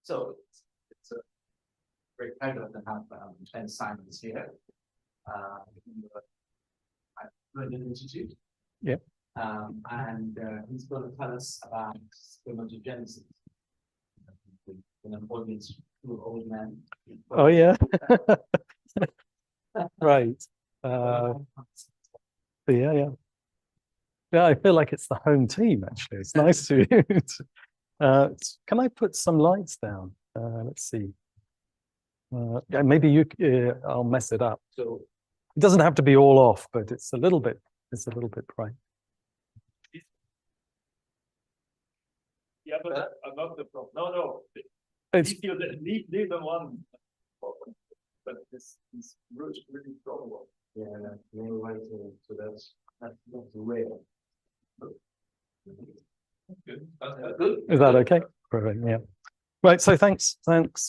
So it's a great pleasure to have Ben Simons here in the London Institute. Yep. And he's going to tell us about spermatogenesis. In an audience to old men. Oh yeah. Right. Yeah. Yeah, I feel like it's the home team, actually. It's nice to can I put some lights down? Let's see. Yeah, maybe I'll mess it up. So it doesn't have to be all off, but it's a little bit bright. Yeah, but I'm not the Prof. No. It's leave them on. But this really strong one. yeah, so that's rare. Good. That's good. Is that okay? Perfect. Yeah. Right. So thanks.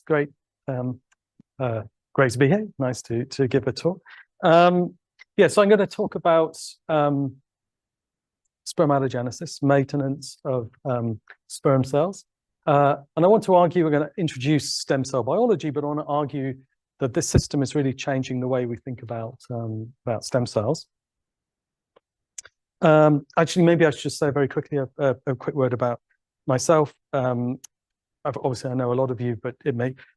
Great. Great to be here. Nice to give a talk. Yeah. So I'm going to talk about spermatogenesis, maintenance of sperm cells. And I want to argue, we're going to introduce stem cell biology, but I want to argue that this system is really changing the way we think about stem cells. Actually, maybe I should just say very quickly a quick word about myself. Obviously, I know a lot of you, but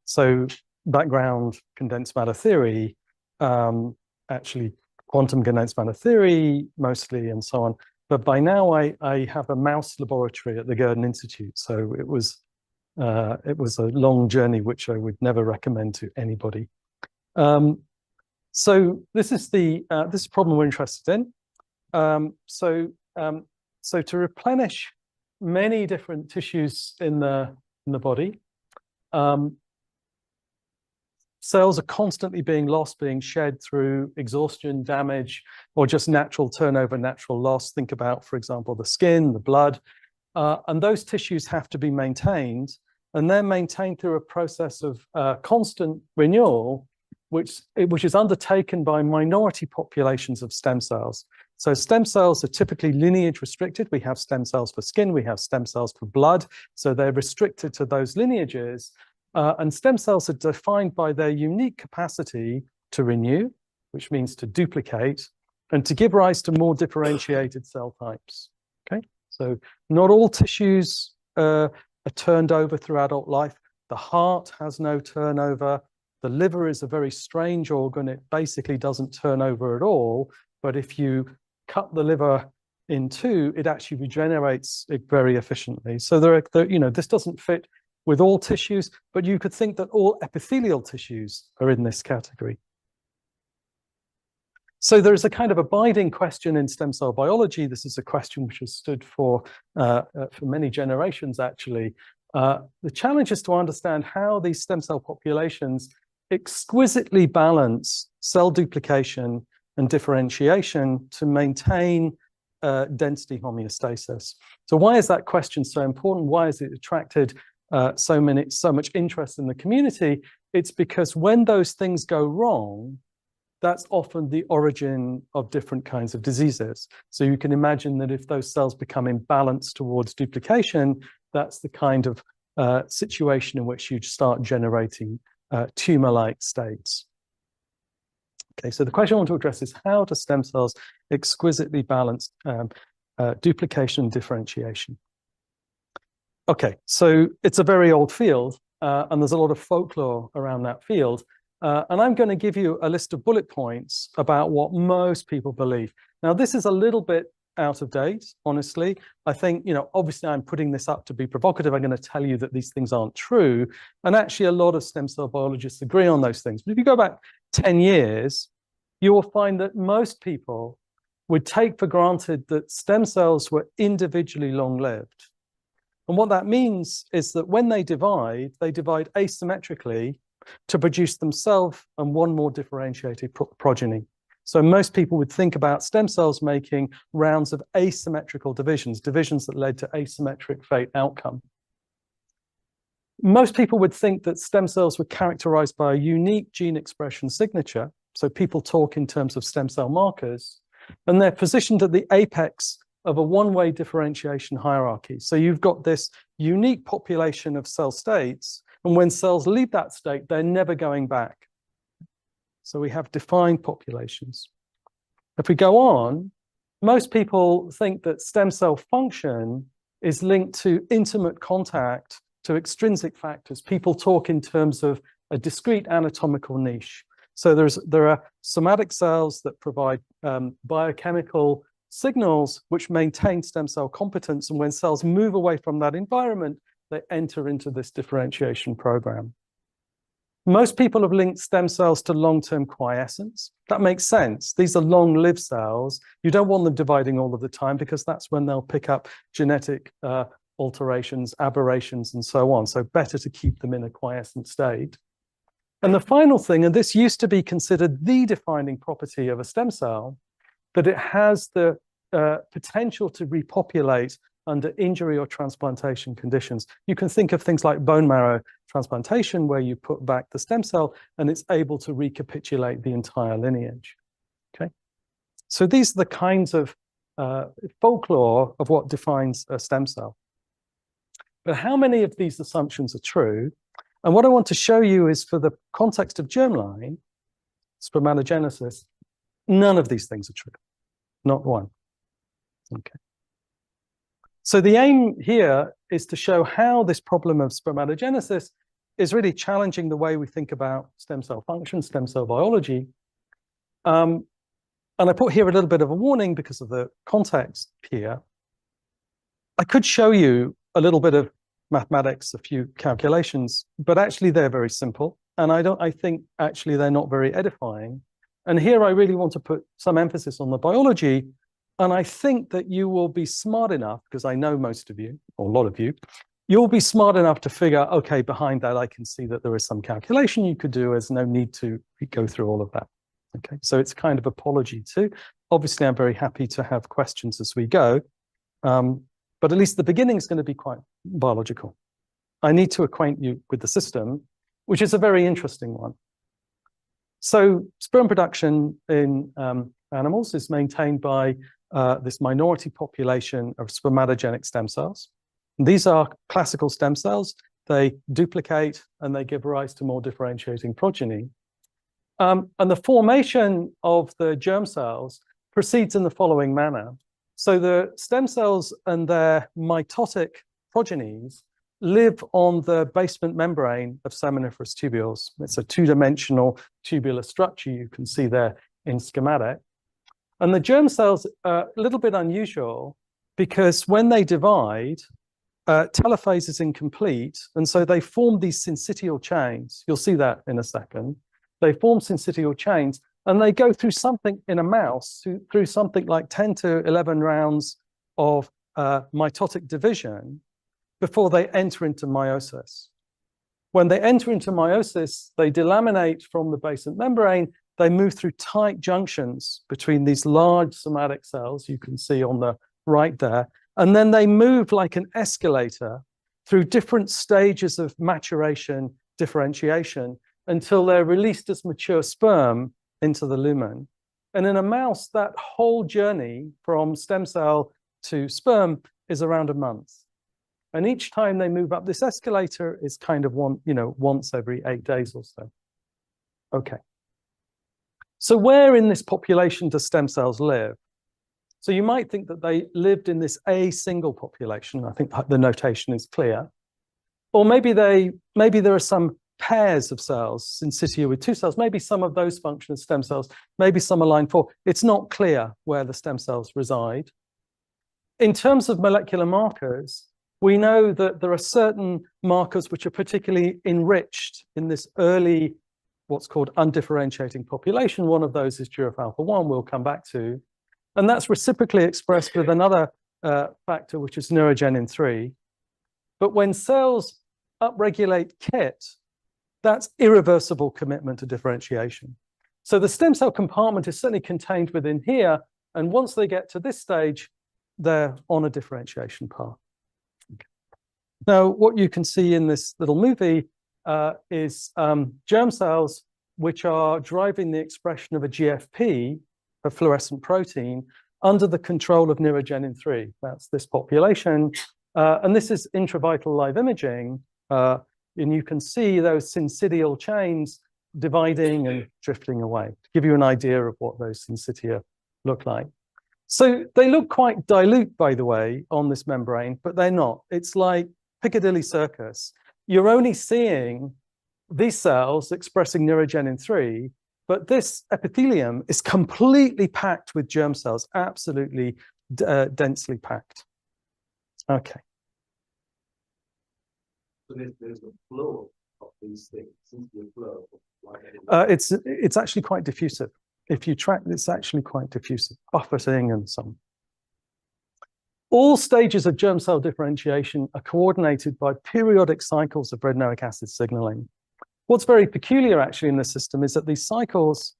so background condensed matter theory, actually quantum condensed matter theory mostly, and so on. But by now, I have a mouse laboratory at the Gurdon Institute, so it was a long journey which I would never recommend to anybody. So this is the problem we're interested in. So to replenish many different tissues in the body, cells are constantly being lost, being shed through exhaustion, damage, or just natural turnover, natural loss. Think about, for example, the skin, the blood, and those tissues have to be maintained, and they're maintained through a process of constant renewal, which is undertaken by minority populations of stem cells. So stem cells are typically lineage restricted. We have stem cells for skin, we have stem cells for blood, so they're restricted to those lineages. And stem cells are defined by their unique capacity to renew, which means to duplicate, and to give rise to more differentiated cell types. Okay, so not all tissues are turned over through adult life. The heart has no turnover. The liver is a very strange organ. It basically doesn't turn over at all. But if you cut the liver in two, it actually regenerates it very efficiently. So this doesn't fit with all tissues, but you could think that all epithelial tissues are in this category. So there is a kind of abiding question in stem cell biology. This is a question which has stood for many generations, actually. The challenge is to understand how these stem cell populations exquisitely balance cell duplication and differentiation to maintain density homeostasis. So why is that question so important? Why has it attracted so much interest in the community? It's because when those things go wrong, that's often the origin of different kinds of diseases. So you can imagine that if those cells become imbalanced towards duplication, that's the kind of situation in which you start generating tumor-like states. Okay, so the question I want to address is, how do stem cells exquisitely balance duplication and differentiation? Okay, so it's a very old field, and there's a lot of folklore around that field. And I'm going to give you a list of bullet points about what most people believe. Now, this is a little bit out of date, honestly. I think, obviously I'm putting this up to be provocative. I'm going to tell you that these things aren't true. And actually, a lot of stem cell biologists agree on those things. But if you go back 10 years, you will find that most people would take for granted that stem cells were individually long-lived. And what that means is that when they divide asymmetrically to produce themselves and one more differentiated progeny. So most people would think about stem cells making rounds of asymmetrical divisions that led to asymmetric fate outcome. Most people would think that stem cells were characterized by a unique gene expression signature. So people talk in terms of stem cell markers, and they're positioned at the apex of a one-way differentiation hierarchy. So you've got this unique population of cell states And when cells leave that state, they're never going back. So we have defined populations. If we go on, most people think that stem cell function is linked to intimate contact to extrinsic factors. People talk in terms of a discrete anatomical niche. So there are somatic cells that provide biochemical signals which maintain stem cell competence. And when cells move away from that environment, they enter into this differentiation program. Most people have linked stem cells to long-term quiescence. That makes sense. These are long-lived cells. You don't want them dividing all of the time because that's when they'll pick up genetic alterations, aberrations, and so on. So better to keep them in a quiescent state. And the final thing, and this used to be considered the defining property of a stem cell, that it has the potential to repopulate under injury or transplantation conditions. You can think of things like bone marrow transplantation, where you put back the stem cell and it's able to recapitulate the entire lineage. Okay, so these are the kinds of folklore of what defines a stem cell. But how many of these assumptions are true? And what I want to show you is, for the context of germline, spermatogenesis, none of these things are true, not one. Okay. So the aim here is to show how this problem of spermatogenesis is really challenging the way we think about stem cell function, stem cell biology. And I put here a little bit of a warning because of the context here. I could show you a little bit of mathematics, a few calculations, but actually they're very simple. And I think actually they're not very edifying. And here I really want to put some emphasis on the biology. And I think that you will be smart enough, because I know most of you, or a lot of you, you'll be smart enough to figure, okay, behind that, I can see that there is some calculation you could do. There's no need to go through all of that. Okay, so it's kind of apology too. Obviously, I'm very happy to have questions as we go. But at least the beginning is going to be quite biological. I need to acquaint you with the system, which is a very interesting one. So sperm production in animals is maintained by this minority population of spermatogenic stem cells. And these are classical stem cells. They duplicate and they give rise to more differentiating progeny. And the formation of the germ cells proceeds in the following manner. So the stem cells and their mitotic progenies live on the basement membrane of seminiferous tubules. It's a two-dimensional tubular structure you can see there in schematic. And the germ cells are a little bit unusual because when they divide, telophase is incomplete, and so they form these syncytial chains. You'll see that in a second. They form syncytial chains, and they go through something in a mouse, through something like 10 to 11 rounds of mitotic division before they enter into meiosis. When they enter into meiosis, they delaminate from the basement membrane. They move through tight junctions between these large somatic cells you can see on the right there. And then they move like an escalator through different stages of maturation, differentiation, until they're released as mature sperm into the lumen. And in a mouse, that whole journey from stem cell to sperm is around a month. And each time they move up this escalator is kind of once every 8 days or so. Okay. So where in this population do stem cells live? So you might think that they lived in this A single population. I think the notation is clear. Or maybe there are some pairs of cells, syncytia with 2 cells. Maybe some of those function as stem cells. Maybe some are line 4. It's not clear where the stem cells reside. In terms of molecular markers, we know that there are certain markers which are particularly enriched in this early, what's called undifferentiating population. One of those is GIRF alpha 1, we'll come back to. And that's reciprocally expressed with another factor, which is neurogenin 3. But when cells upregulate KIT, that's irreversible commitment to differentiation. So the stem cell compartment is certainly contained within here. And once they get to this stage, they're on a differentiation path. Okay. Now, what you can see in this little movie is germ cells, which are driving the expression of a GFP, a fluorescent protein, under the control of neurogenin 3. That's this population. And this is intravital live imaging. And you can see those syncytial chains dividing and drifting away, to give you an idea of what those syncytia look like. So they look quite dilute, by the way, on this membrane, but they're not. It's like Piccadilly Circus. You're only seeing these cells expressing neurogenin 3, but this epithelium is completely packed with germ cells, absolutely densely packed. Okay. So there's a flow of these things, seems to be a flow. It's actually quite diffusive. If you track, it's actually quite diffusive, buffeting and so on. All stages of germ cell differentiation are coordinated by periodic cycles of retinoic acid signaling. What's very peculiar actually in the system is that these cycles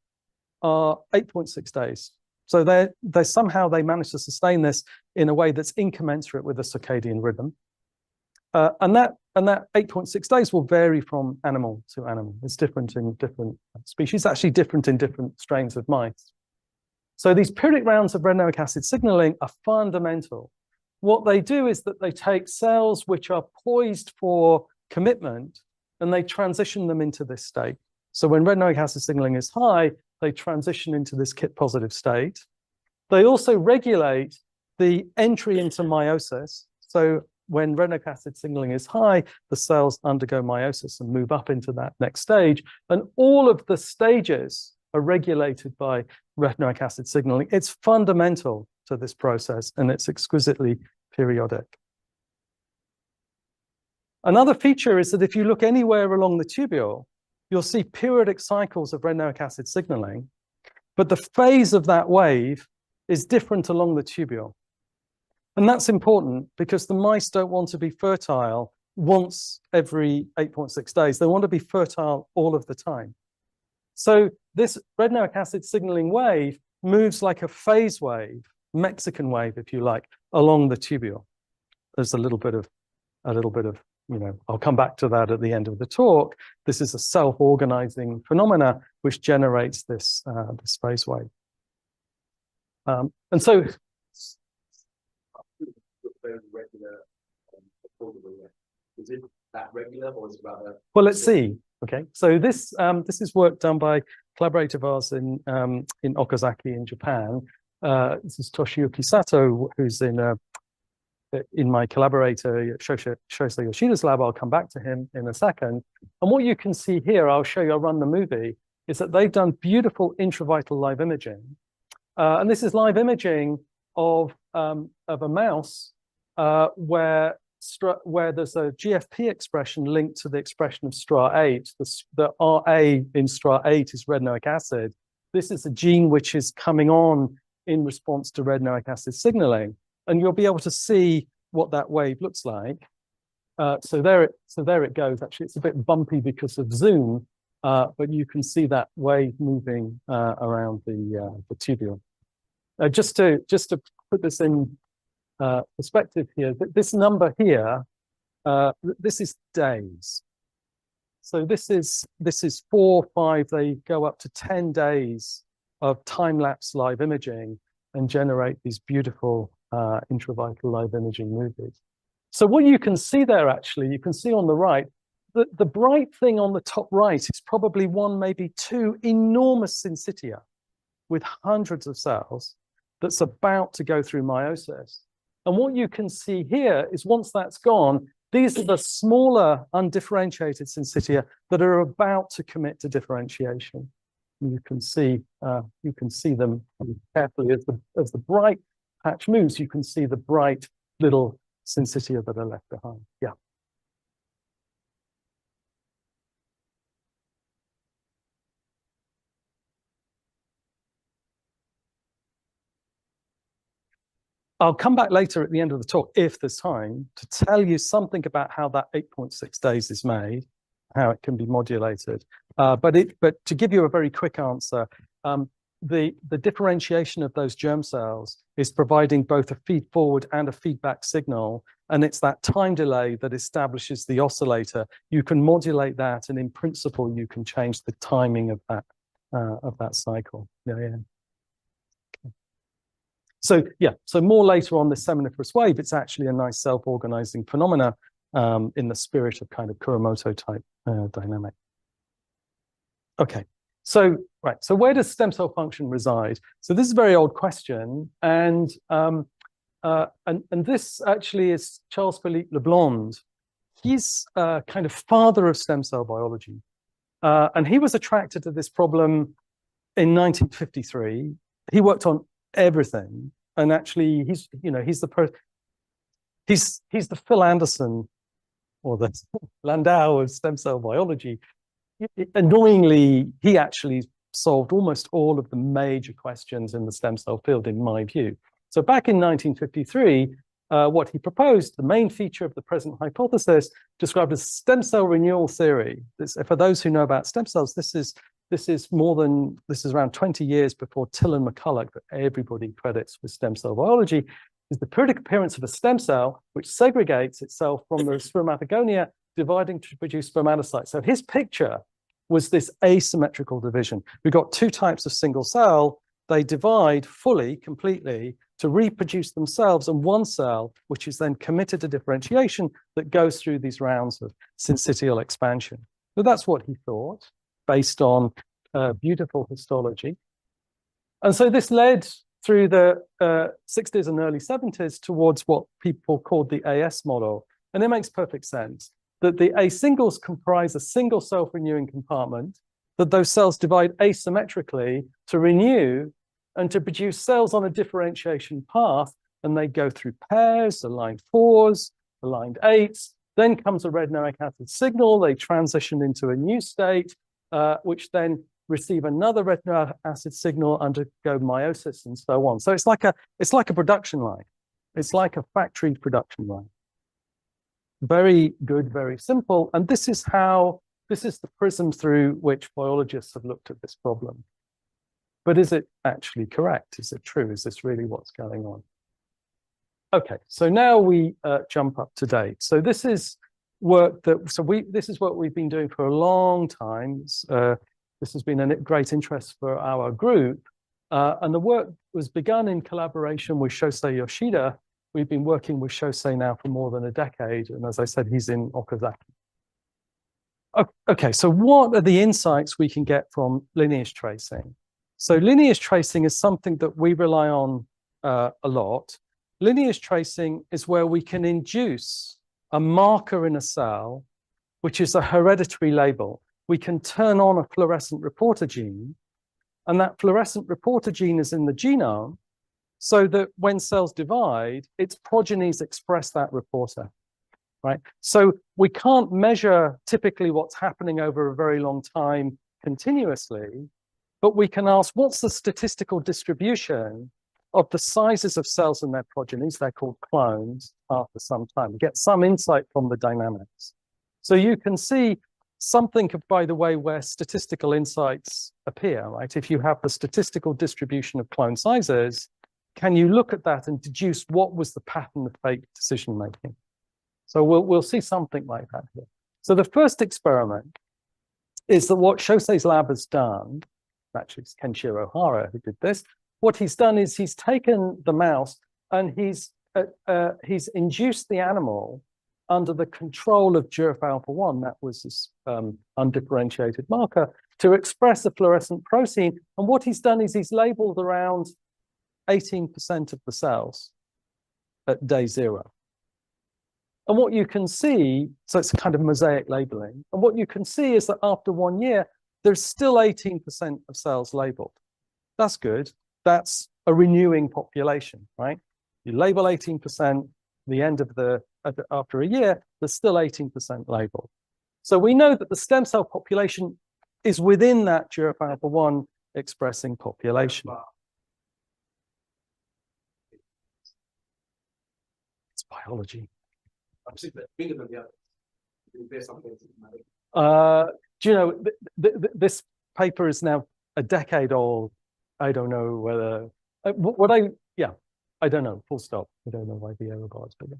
are 8.6 days. So they somehow manage to sustain this in a way that's incommensurate with the circadian rhythm. And that 8.6 days will vary from animal to animal. It's different in different species, actually different in different strains of mice. So these periodic rounds of retinoic acid signaling are fundamental. What they do is that they take cells which are poised for commitment and they transition them into this state. So when retinoic acid signaling is high, they transition into this KIT-positive state. They also regulate the entry into meiosis. So when retinoic acid signaling is high, the cells undergo meiosis and move up into that next stage. And all of the stages are regulated by retinoic acid signaling. It's fundamental to this process, and it's exquisitely periodic. Another feature is that if you look anywhere along the tubule, you'll see periodic cycles of retinoic acid signaling, but the phase of that wave is different along the tubule. And that's important because the mice don't want to be fertile once every 8.6 days. They want to be fertile all of the time. So this retinoic acid signaling wave moves like a phase wave, Mexican wave, if you like, along the tubule. There's a little bit of, you know, I'll come back to that at the end of the talk. This is a self-organizing phenomena which generates this, this phase wave. And so, Very regular, is it that regular or is it rather? well, let's see. Okay, so this is work done by a collaborator of ours in Okazaki in Japan. This is Toshiyuki Sato, who's in my collaborator Shosei Yoshida's lab. I'll come back to him in a second. And what you can see here, I'll show you. I'll run the movie. Is that they've done beautiful intravital live imaging, and this is live imaging of a mouse where there's a GFP expression linked to the expression of STRA8. The RA in STRA8 is retinoic acid. This is a gene which is coming on in response to retinoic acid signaling, and you'll be able to see what that wave looks like. So there it goes. Actually, it's a bit bumpy because of zoom, but you can see that wave moving around the tubule. Just to put this in perspective here, this number here, this is days. So this is 4, 5, they go up to 10 days of time-lapse live imaging and generate these beautiful intravital live imaging movies. So what you can see there, actually, you can see on the right, the bright thing on the top right is probably 1, maybe 2 enormous syncytia with hundreds of cells that's about to go through meiosis. And what you can see here is once that's gone, these are the smaller undifferentiated syncytia that are about to commit to differentiation. You can see them carefully as the bright patch moves. You can see the bright little syncytia that are left behind. Yeah. I'll come back later at the end of the talk, if there's time, to tell you something about how that 8.6 days is made, how it can be modulated. But to give you a very quick answer, the differentiation of those germ cells is providing both a feed forward and a feedback signal, and it's that time delay that establishes the oscillator. You can modulate that, and in principle, you can change the timing of that cycle. Yeah. Okay. So yeah, so more later on this seminiferous wave, it's actually a nice self-organizing phenomena. in the spirit of kind of Kuramoto type dynamic. Okay, so so where does stem cell function reside? So this is a very old question, and this actually is Charles Philippe Leblond. He's kind of father of stem cell biology, and he was attracted to this problem in 1953. He worked on everything, and actually, he's the Phil Anderson or the Landau of stem cell biology. Annoyingly, he actually solved almost all of the major questions in the stem cell field, in my view. So back in 1953, what he proposed, the main feature of the present hypothesis, described as stem cell renewal theory. For those who know about stem cells, this is around 20 years before Till and McCulloch, that everybody credits with stem cell biology, is the periodic appearance of a stem cell which segregates itself from the spermatogonia, dividing to produce spermatocytes. So his picture was this asymmetrical division. We've got two types of single cell. They divide fully, completely, to reproduce themselves, and one cell, which is then committed to differentiation, that goes through these rounds of syncytial expansion. So that's what he thought, based on beautiful histology. And so this led through the 60s and early 70s towards what people called the AS model. And it makes perfect sense that the A singles comprise a single self-renewing compartment, that those cells divide asymmetrically to renew and to produce cells on a differentiation path, and they go through pairs, aligned 4s, aligned 8s, then comes a retinoic acid signal, they transition into a new state, which then receive another retinoic acid signal, undergo meiosis, and so on. So it's like a production line. It's like a factory production line. Very good, very simple. And this is the prism through which biologists have looked at this problem. But is it actually correct? Is it true? Is this really what's going on? Okay, so now we jump up to date. So this is work this is what we've been doing for a long time. This has been a great interest for our group. And the work was begun in collaboration with Shosei Yoshida. We've been working with Shosei now for more than a decade. And as I said, he's in Okazaki. Okay, so what are the insights we can get from lineage tracing? So lineage tracing is something that we rely on a lot. Lineage tracing is where we can induce a marker in a cell, which is a hereditary label. We can turn on a fluorescent reporter gene, and that fluorescent reporter gene is in the genome, so that when cells divide, its progenies express that reporter, right? So we can't measure typically what's happening over a very long time continuously, but we can ask, what's the statistical distribution of the sizes of cells and their progenies? They're called clones after some time. Get some insight from the dynamics. So you can see something, by the way, where statistical insights appear, right? If you have the statistical distribution of clone sizes, can you look at that and deduce what was the pattern of fate decision making? So we'll see something like that here. So the first experiment is that what Shosei's lab has done, actually it's Kenshiro Hara who did this, what he's done is he's taken the mouse and he's induced the animal under the control of GIRF alpha-1, that was this undifferentiated marker, to express a fluorescent protein. And what he's done is he's labeled around 18% of the cells at day 0. And what you can see, so it's a kind of mosaic labeling, and what you can see is that after 1 year, there's still 18% of cells labeled. That's good. That's a renewing population, right? You label 18%, the end of after a year, there's still 18% labeled. So we know that the stem cell population is within that GIRF alpha-1 expressing population. It's biology. Bigger than the others. There's something. Do you know, this paper is now a decade old. I don't know whether, I don't know, full stop. I don't know why the error bar is bigger.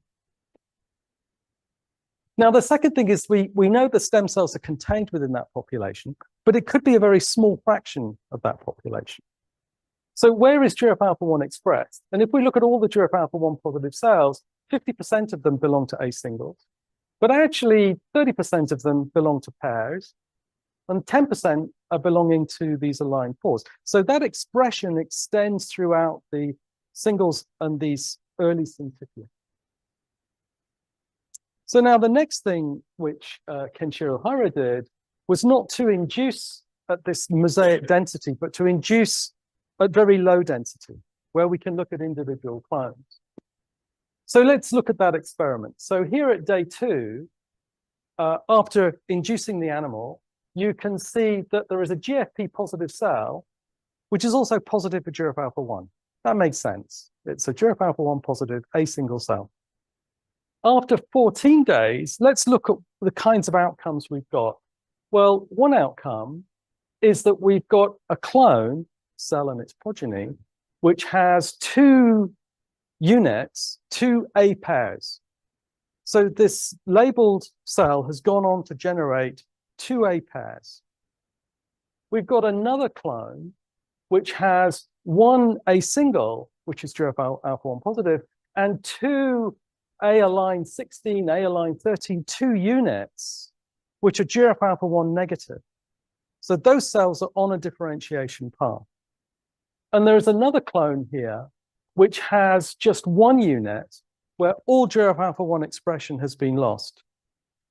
Now, the second thing is we know the stem cells are contained within that population, but it could be a very small fraction of that population. So where is GIRF alpha-1 expressed? And if we look at all the GIRF alpha-1 positive cells, 50% of them belong to A singles, But actually, 30% of them belong to pairs, and 10% are belonging to these aligned fours. So that expression extends throughout the singles and these early syncytia. So now the next thing which Kenshiro Hara did was not to induce at this mosaic density, but to induce at very low density, where we can look at individual clones. So let's look at that experiment. So here at day 2, after inducing the animal, you can see that there is a GFP positive cell, which is also positive for GIRF alpha 1. That makes sense. It's a GIRF alpha 1 positive, a single cell. After 14 days, let's look at the kinds of outcomes we've got. Well, one outcome is that we've got a clone cell and its progeny, which has 2 units, 2 A pairs. So this labeled cell has gone on to generate 2 A pairs. We've got another clone which has 1 A single, which is GIRF alpha 1 positive, and 2 A aligned 16, A aligned 13, 2 units, which are GIRF alpha 1 negative. So those cells are on a differentiation path. And there's another clone here, which has just 1 unit, where all GIRF alpha 1 expression has been lost.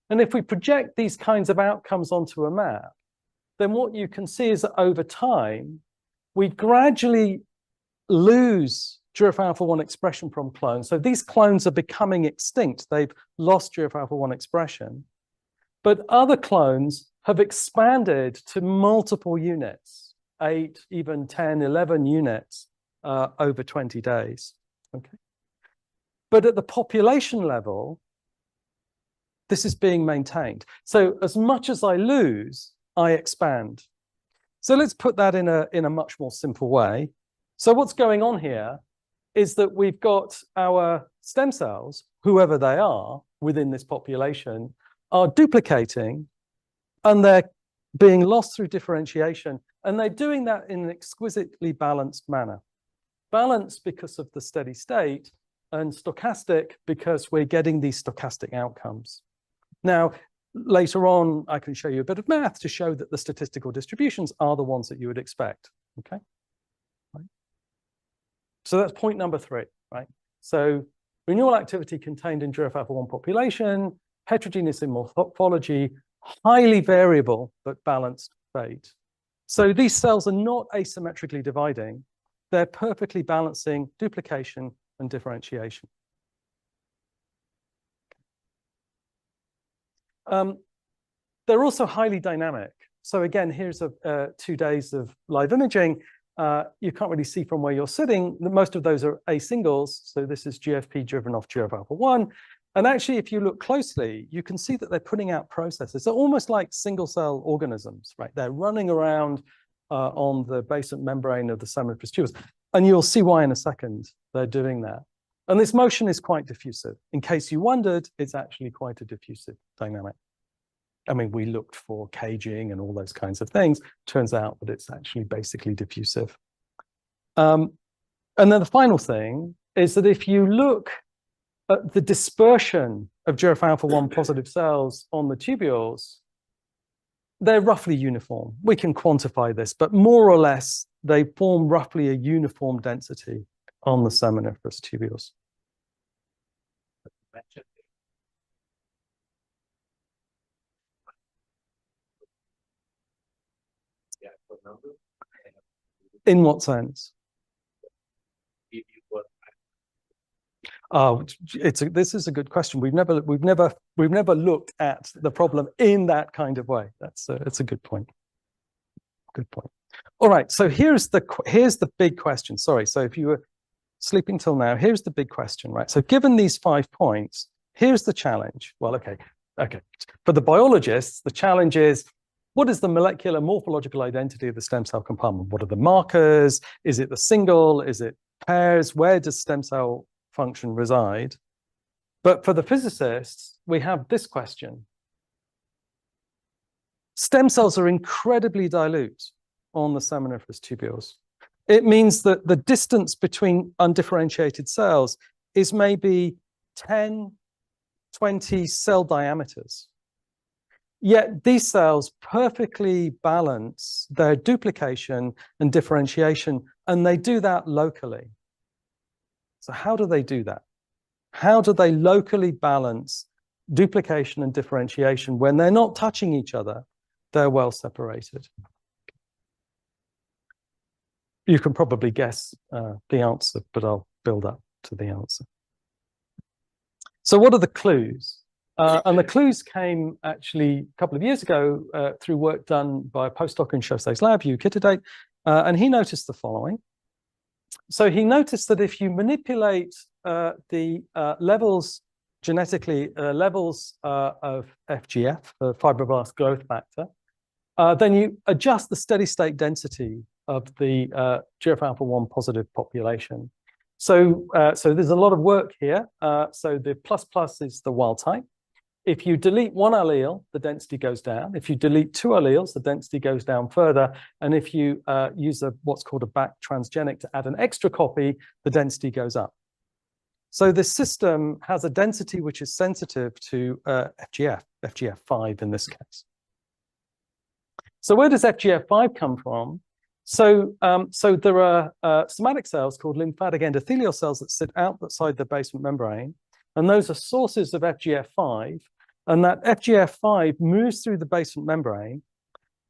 And if we project these kinds of outcomes onto a map, then what you can see is that over time, we gradually lose GIRF alpha 1 expression from clones. So these clones are becoming extinct. They've lost GIRF alpha 1 expression. But other clones have expanded to multiple units, 8, even 10, 11 units over 20 days. Okay. But at the population level, this is being maintained. So as much as I lose, I expand. So let's put that in a much more simple way. So what's going on here is that we've got our stem cells, whoever they are within this population, are duplicating, and they're being lost through differentiation, and they're doing that in an exquisitely balanced manner. Balanced because of the steady state, and stochastic because we're getting these stochastic outcomes. Now, later on, I can show you a bit of math to show that the statistical distributions are the ones that you would expect, okay? Right. So that's point number 3, right? So renewal activity contained in GIRF alpha 1 population, heterogeneous in morphology, highly variable but balanced fate. So these cells are not asymmetrically dividing. They're perfectly balancing duplication and differentiation. They're also highly dynamic. So again, here's 2 days of live imaging. You can't really see from where you're sitting. Most of those are A singles. So this is GFP driven off GIRF alpha 1. And actually, if you look closely, you can see that they're putting out processes. They're almost like single cell organisms, right? They're running around on the basement membrane of the seminiferous tubules. And you'll see why in a second they're doing that. And this motion is quite diffusive. In case you wondered, it's actually quite a diffusive dynamic. I mean, we looked for caging and all those kinds of things. Turns out that it's actually basically diffusive. And then the final thing is that if you look at the dispersion of GIRF alpha 1 positive cells on the tubules, they're roughly uniform. We can quantify this, but more or less, they form roughly a uniform density on the seminiferous tubules. In what sense? Oh, this is a good question. We've never looked at the problem in that kind of way. That's a good point. Good point. All right. So here's the big question. Sorry. So if you were sleeping till now, here's the big question, right? So given these 5 points, here's the challenge. Well, okay. For the biologists, the challenge is, what is the molecular morphological identity of the stem cell compartment? What are the markers? Is it the single? Is it pairs? Where does stem cell function reside? But for the physicists, we have this question. Stem cells are incredibly dilute on the seminiferous tubules. It means that the distance between undifferentiated cells is maybe 10 20 cell diameters. Yet these cells perfectly balance their duplication and differentiation, and they do that locally. So how do they do that? How do they locally balance duplication and differentiation when they're not touching each other? They're well separated. You can probably guess the answer, but I'll build up to the answer. So what are the clues? And the clues came actually a couple of years ago through work done by a postdoc in Chausset's lab, Hugh Kitterdate, and he noticed the following. So he noticed that if you manipulate the levels, genetically, levels of FGF, fibroblast growth factor, then you adjust the steady state density of the GF alpha 1 positive population. So there's a lot of work here. So the plus is the wild type. If you delete one allele, the density goes down. If you delete two alleles, the density goes down further. And if you use what's called a back transgenic to add an extra copy, the density goes up. So this system has a density which is sensitive to FGF5 in this case. So where does FGF5 come from? So there are somatic cells called lymphatic endothelial cells that sit outside the basement membrane. And those are sources of FGF5, and that FGF5 moves through the basement membrane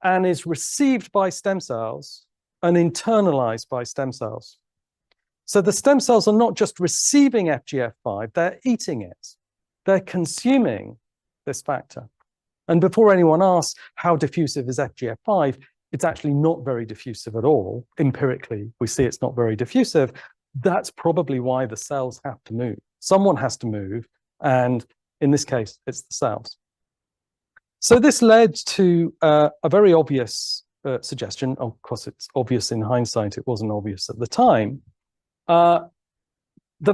and is received by stem cells and internalized by stem cells. So the stem cells are not just receiving FGF5, they're eating it. They're consuming this factor. And before anyone asks how diffusive is FGF5, it's actually not very diffusive at all. Empirically, we see it's not very diffusive. That's probably why the cells have to move. Someone has to move, and in this case, it's the cells. So this led to a very obvious suggestion. Of course, it's obvious in hindsight. It wasn't obvious at the time. That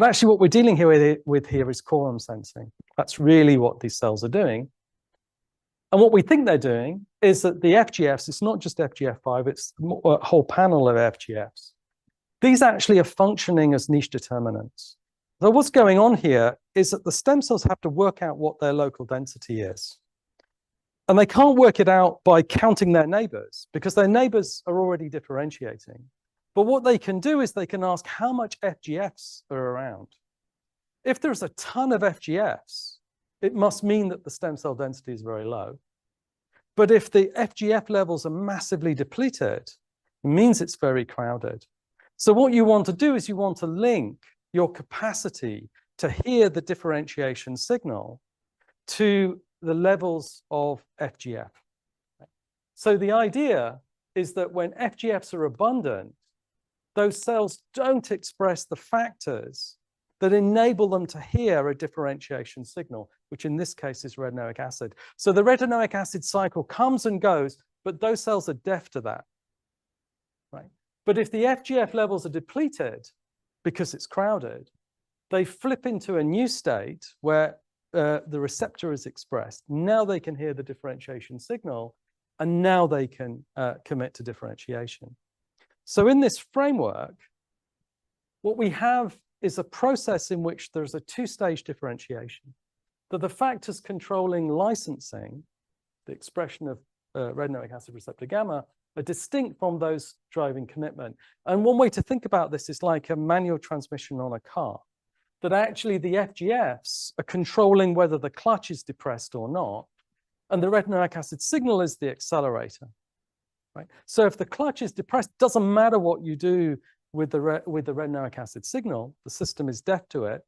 actually what we're dealing with here is quorum sensing. That's really what these cells are doing. And what we think they're doing is that the FGFs, it's not just FGF5, it's a whole panel of FGFs. These actually are functioning as niche determinants. So what's going on here is that the stem cells have to work out what their local density is. And they can't work it out by counting their neighbors, because their neighbors are already differentiating. But what they can do is they can ask how much FGFs are around. If there's a ton of FGFs, it must mean that the stem cell density is very low. But if the FGF levels are massively depleted, it means it's very crowded. So what you want to do is you want to link your capacity to hear the differentiation signal to the levels of FGF. So the idea is that when FGFs are abundant, those cells don't express the factors that enable them to hear a differentiation signal, which in this case is retinoic acid. So the retinoic acid cycle comes and goes, but those cells are deaf to that, right? But if the FGF levels are depleted because it's crowded, they flip into a new state where the receptor is expressed. Now they can hear the differentiation signal, and now they can commit to differentiation. So in this framework, what we have is a process in which there's a two-stage differentiation. That the factors controlling licensing, the expression of retinoic acid receptor gamma, are distinct from those driving commitment. And one way to think about this is like a manual transmission on a car, that actually the FGFs are controlling whether the clutch is depressed or not, and the retinoic acid signal is the accelerator, right? So if the clutch is depressed, it doesn't matter what you do with the retinoic acid signal, the system is deaf to it.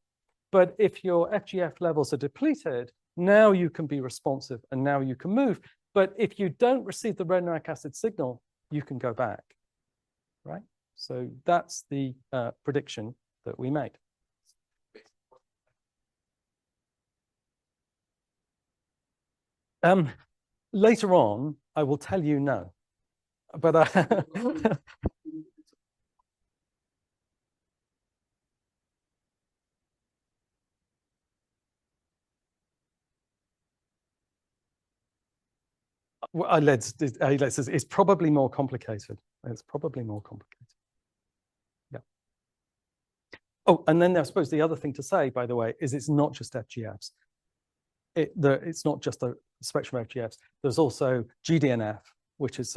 But if your FGF levels are depleted, now you can be responsive and now you can move. But if you don't receive the retinoic acid signal, you can go back, right? So that's the prediction that we made. Later on, I will tell you no. But it's probably more complicated. It's probably more complicated. Yeah. Oh, and then I suppose the other thing to say, by the way, is it's not just FGFs. it's not just a spectrum of FGFs. There's also GDNF, which is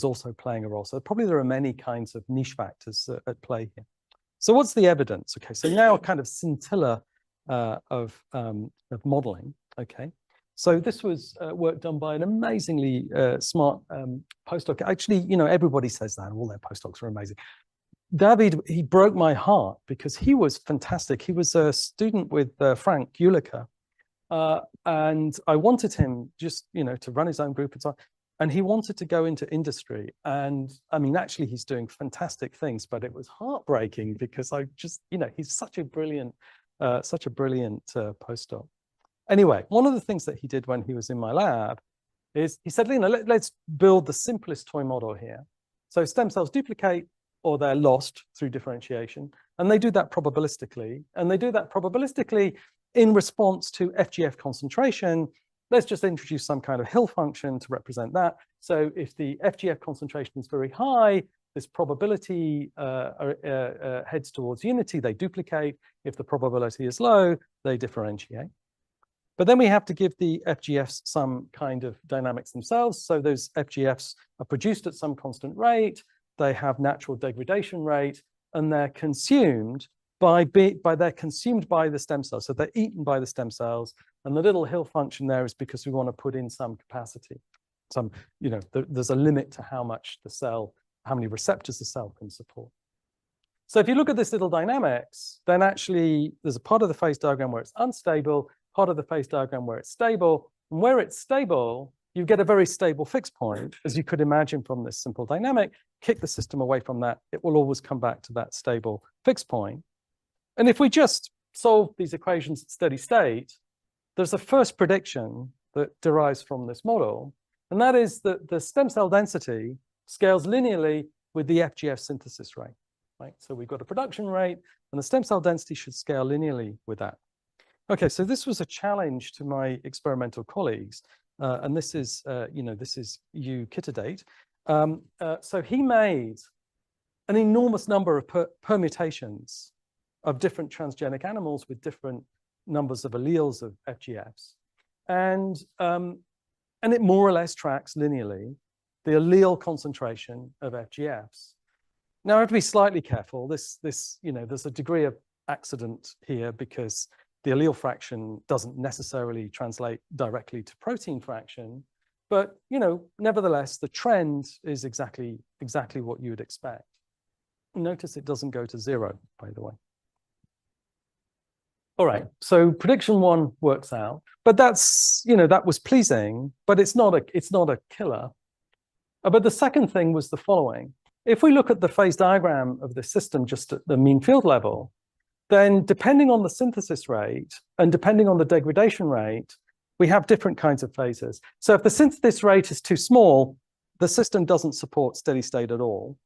also playing a role. So probably there are many kinds of niche factors at play here. So what's the evidence? Okay, so now a kind of scintilla of modeling. Okay, so this was work done by an amazingly smart postdoc. Actually, you know, everybody says that, all their postdocs are amazing. David, he broke my heart because he was fantastic. He was a student with Frank Ulica, and I wanted him just, you know, to run his own group and so on. And he wanted to go into industry. And I mean, actually, he's doing fantastic things, but it was heartbreaking because I just, you know, he's such a brilliant postdoc. Anyway, one of the things that he did when he was in my lab is he said, you know, let's build the simplest toy model here. So stem cells duplicate or they're lost through differentiation. And they do that probabilistically. And they do that probabilistically in response to FGF concentration. Let's just introduce some kind of Hill function to represent that. So if the FGF concentration is very high, this probability heads towards unity, they duplicate. If the probability is low, they differentiate. But then we have to give the FGFs some kind of dynamics themselves. So those FGFs are produced at some constant rate. They have natural degradation rate, and they're consumed by the stem cells. So they're eaten by the stem cells. And the little Hill function there is because we want to put in some capacity. Some, you know, there's a limit to how much the cell, how many receptors the cell can support. So if you look at this little dynamics, then actually there's a part of the phase diagram where it's unstable, part of the phase diagram where it's stable. And where it's stable, you get a very stable fixed point, as you could imagine from this simple dynamic. Kick the system away from that, it will always come back to that stable fixed point. And if we just solve these equations at steady state, there's a first prediction that derives from this model, and that is that the stem cell density scales linearly with the FGF synthesis rate, right? So we've got a production rate, and the stem cell density should scale linearly with that. Okay, so this was a challenge to my experimental colleagues, and this is, you know, this is Kitadate. So he made an enormous number of permutations of different transgenic animals with different numbers of alleles of FGFs. And it more or less tracks linearly the allele concentration of FGFs. Now I have to be slightly careful. This, you know, there's a degree of accident here because the allele fraction doesn't necessarily translate directly to protein fraction. But, you know, nevertheless, the trend is exactly what you would expect. Notice it doesn't go to 0, by the way. All right, so prediction 1 works out, but that's, you know, that was pleasing, but it's not a killer. But the second thing was the following. If we look at the phase diagram of the system just at the mean field level, then depending on the synthesis rate and depending on the degradation rate, we have different kinds of phases. So if the synthesis rate is too small, the system doesn't support steady state at all.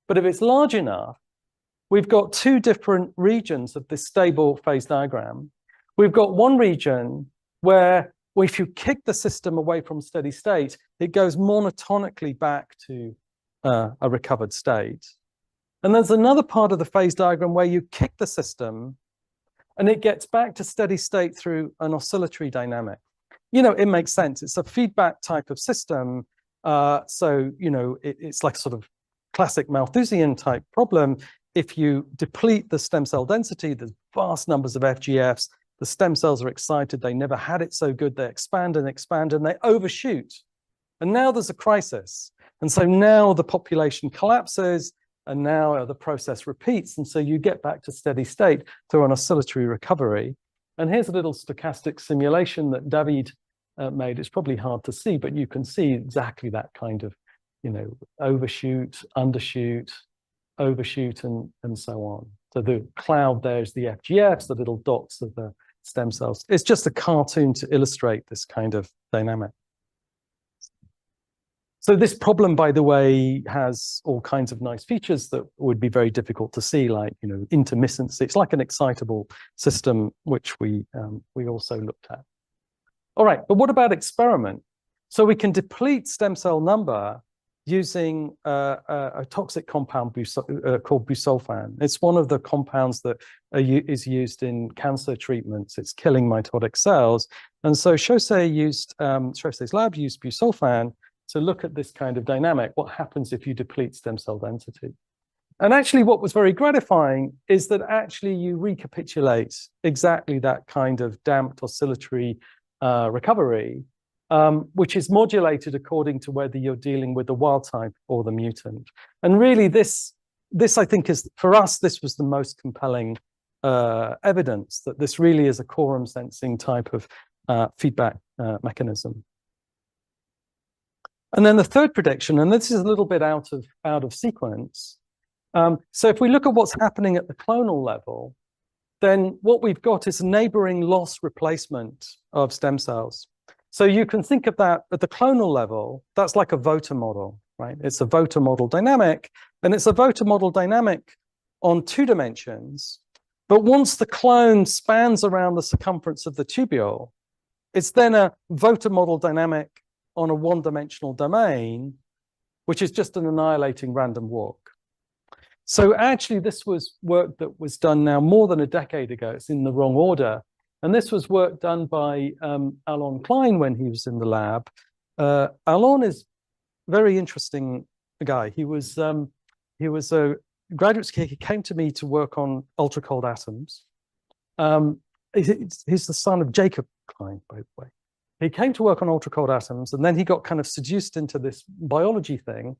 But if it's large enough, we've got 2 different regions of this stable phase diagram. We've got one region where if you kick the system away from steady state, it goes monotonically back to a recovered state. And there's another part of the phase diagram where you kick the system and it gets back to steady state through an oscillatory dynamic. You know, it makes sense. It's a feedback type of system. So, you know, it's like a sort of classic Malthusian type problem. If you deplete the stem cell density, there's vast numbers of FGFs, the stem cells are excited, they never had it so good, they expand and expand and they overshoot. And now there's a crisis. And so now the population collapses and now the process repeats. And so you get back to steady state through an oscillatory recovery. And here's a little stochastic simulation that David made. It's probably hard to see, but you can see exactly that kind of, you know, overshoot, undershoot, overshoot, and so on. So the cloud there's the FGFs, the little dots of the stem cells. It's just a cartoon to illustrate this kind of dynamic. So this problem, by the way, has all kinds of nice features that would be very difficult to see, like, you know, intermittency. It's like an excitable system, which we also looked at. All right, but what about experiment? So we can deplete stem cell number using a toxic compound called busulfan. It's one of the compounds that is used in cancer treatments. It's killing mitotic cells. And so Chaussay's lab used busulfan to look at this kind of dynamic. What happens if you deplete stem cell density? And actually what was very gratifying is that actually you recapitulate exactly that kind of damped oscillatory recovery, which is modulated according to whether you're dealing with the wild type or the mutant. And really this I think is, for us, this was the most compelling evidence that this really is a quorum sensing type of feedback mechanism. And then the third prediction, and this is a little bit out of sequence. So if we look at what's happening at the clonal level, then what we've got is a neighboring loss replacement of stem cells. So you can think of that at the clonal level, that's like a voter model, right? It's a voter model dynamic, and it's a voter model dynamic on 2 dimensions. But once the clone spans around the circumference of the tubule, it's then a voter model dynamic on a 1-dimensional domain, which is just an annihilating random walk. So actually, this was work that was done now more than a decade ago. It's in the wrong order. And this was work done by Alon Klein when he was in the lab. Alon is a very interesting guy. He was a graduate student. He came to me to work on ultra-cold atoms. He's the son of Jacob Klein, by the way. He came to work on ultra-cold atoms, and then he got kind of seduced into this biology thing.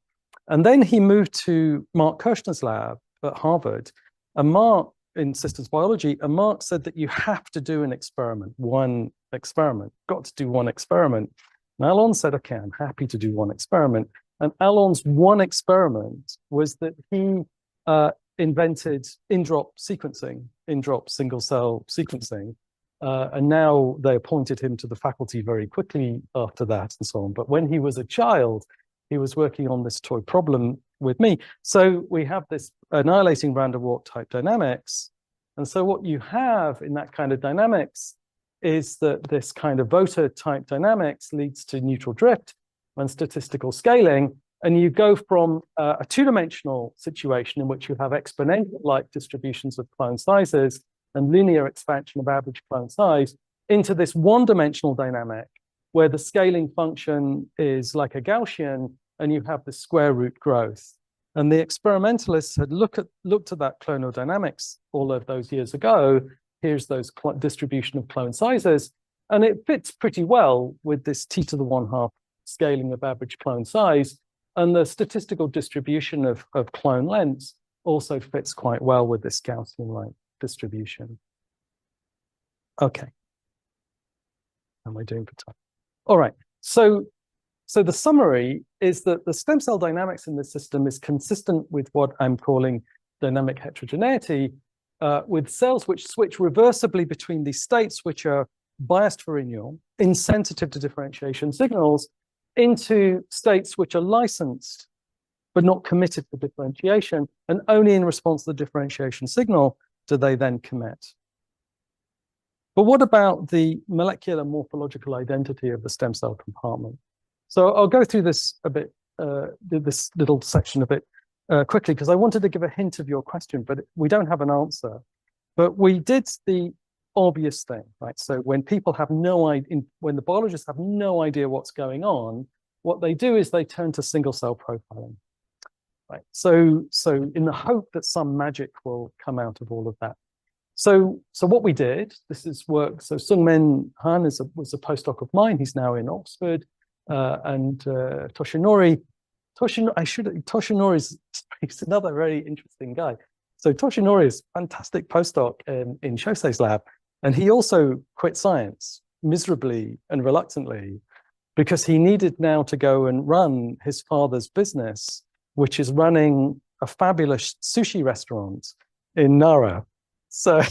And then he moved to Mark Kirshner's lab at Harvard. And Mark, in systems biology, and Mark said that you have to do an experiment, one experiment, got to do one experiment. And Alon said, okay, I'm happy to do one experiment. And Alon's one experiment was that he invented in-drop sequencing, in-drop single-cell sequencing. And now they appointed him to the faculty very quickly after that and so on. But when he was a child, he was working on this toy problem with me. So we have this annihilating random walk type dynamics. And so what you have in that kind of dynamics is that this kind of voter type dynamics leads to neutral drift and statistical scaling. And you go from a 2-dimensional situation in which you have exponential-like distributions of clone sizes and linear expansion of average clone size into this 1-dimensional dynamic where the scaling function is like a Gaussian, and you have the square root growth. And the experimentalists had looked at that clonal dynamics all of those years ago. Here's those distribution of clone sizes, and it fits pretty well with this t⁻⁴ scaling of average clone size. And the statistical distribution of clone lengths also fits quite well with this Gaussian-like distribution. Okay. How am I doing for time? All right, so the summary is that the stem cell dynamics in this system is consistent with what I'm calling dynamic heterogeneity, with cells which switch reversibly between these states which are biased for renewal, insensitive to differentiation signals, into states which are licensed but not committed to differentiation, and only in response to the differentiation signal do they then commit. But what about the molecular morphological identity of the stem cell compartment? So I'll go through this a bit, this little section a bit quickly, because I wanted to give a hint of your question, but we don't have an answer. But we did the obvious thing, right? So when people have no idea, when the biologists have no idea what's going on, what they do is they turn to single cell profiling, right? So in the hope that some magic will come out of all of that. So what we did, this is work. So Sungmin Han was a postdoc of mine. He's now in Oxford, and Toshinori is another very interesting guy. So Toshinori is a fantastic postdoc in Chaussay's lab, and he also quit science miserably and reluctantly because he needed now to go and run his father's business, which is running a fabulous sushi restaurant in Nara. So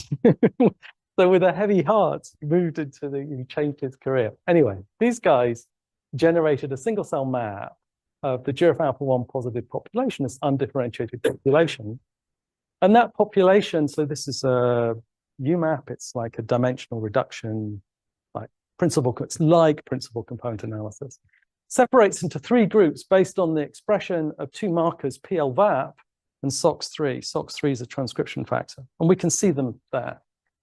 with a heavy heart, he changed his career. Anyway, these guys generated a single cell map of the GIRF alpha 1 positive population, this undifferentiated population. And that population, so this is a UMAP, it's like a dimensional reduction, it's like principal component analysis. separates into 3 groups based on the expression of 2 markers, PLVAP and SOX3. SOX3 is a transcription factor, and we can see them there,